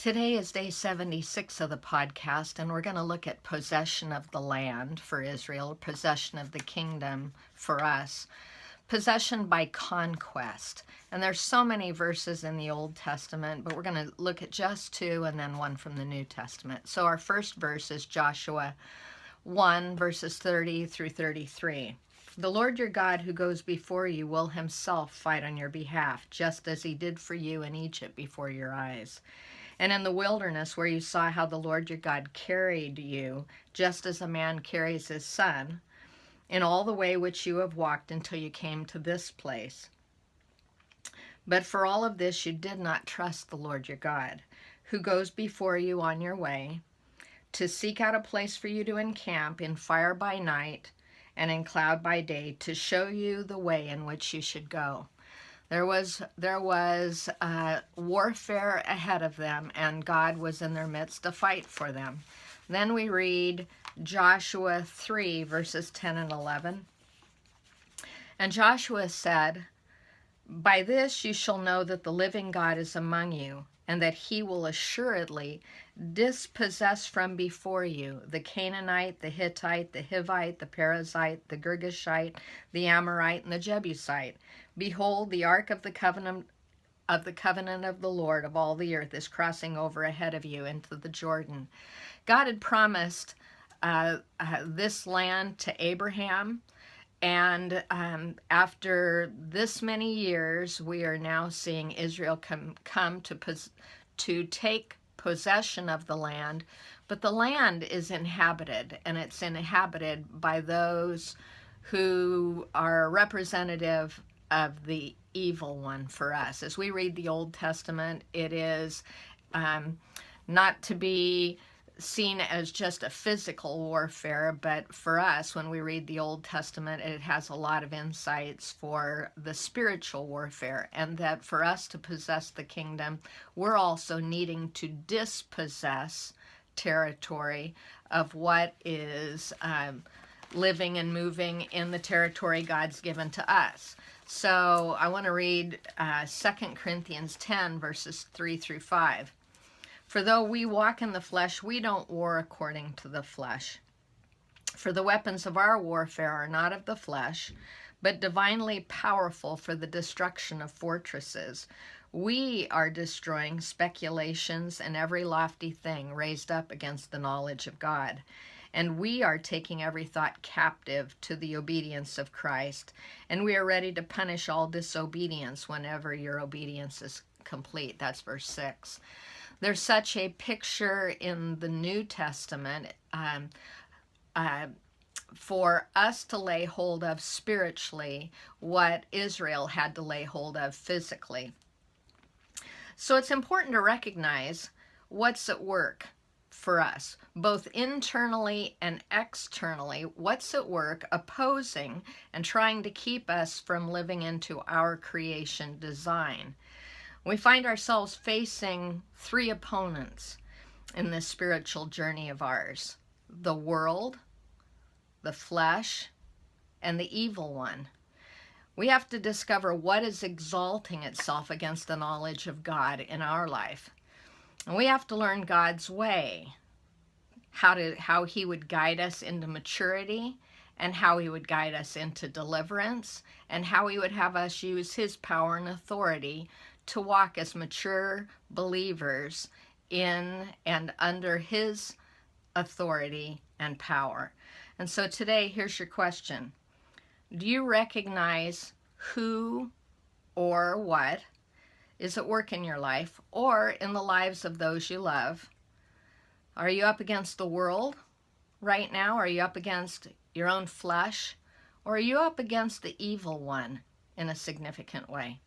Today is day 76 of the podcast, and we're going to look at possession of the land for Israel, possession of the kingdom for us, possession by conquest. And there's so many verses in the Old Testament, but we're going to look at just two and then one from the New Testament. So our first verse is Joshua 1, verses 30 through 33. The Lord your God who goes before you will himself fight on your behalf, just as he did for you in Egypt before your eyes. And in the wilderness where you saw how the Lord your God carried you, just as a man carries his son, in all the way which you have walked until you came to this place. But for all of this you did not trust the Lord your God, who goes before you on your way, to seek out a place for you to encamp in fire by night and in cloud by day, to show you the way in which you should go. There was warfare ahead of them, and God was in their midst to fight for them. Then we read Joshua 3, verses 10 and 11. And Joshua said, by this you shall know that the living God is among you, and that he will assuredly dispossess from before you the Canaanite, the Hittite, the Hivite, the Perizzite, the Girgashite, the Amorite, and the Jebusite. Behold, the ark of the covenant of the Lord of all the earth is crossing over ahead of you into the Jordan. God had promised this land to Abraham, and after this many years, we are now seeing Israel come to take possession of the land. But the land is inhabited, and it's inhabited by those who are representative of the evil one for us. As we read the Old Testament, it is not to be seen as just a physical warfare, but for us, when we read the Old Testament, it has a lot of insights for the spiritual warfare, and that for us to possess the kingdom, we're also needing to dispossess territory of what is living and moving in the territory God's given to us. So I want to read 2 Corinthians 10, verses 3 through 5. For though we walk in the flesh, we don't war according to the flesh. For the weapons of our warfare are not of the flesh, but divinely powerful for the destruction of fortresses. We are destroying speculations and every lofty thing raised up against the knowledge of God. And we are taking every thought captive to the obedience of Christ. And we are ready to punish all disobedience whenever your obedience is complete. That's verse 6. There's such a picture in the New Testament for us to lay hold of spiritually what Israel had to lay hold of physically. So it's important to recognize what's at work for us, both internally and externally. What's at work opposing and trying to keep us from living into our creation design. We find ourselves facing three opponents in this spiritual journey of ours: the world, the flesh, and the evil one. We have to discover what is exalting itself against the knowledge of God in our life. And we have to learn God's way, how he would guide us into maturity, and how he would guide us into deliverance, and how he would have us use his power and authority to walk as mature believers in and under his authority and power. And so today, here's your question. Do you recognize who or what is at work in your life or in the lives of those you love? Are you up against the world right now? Are you up against your own flesh? Or are you up against the evil one in a significant way?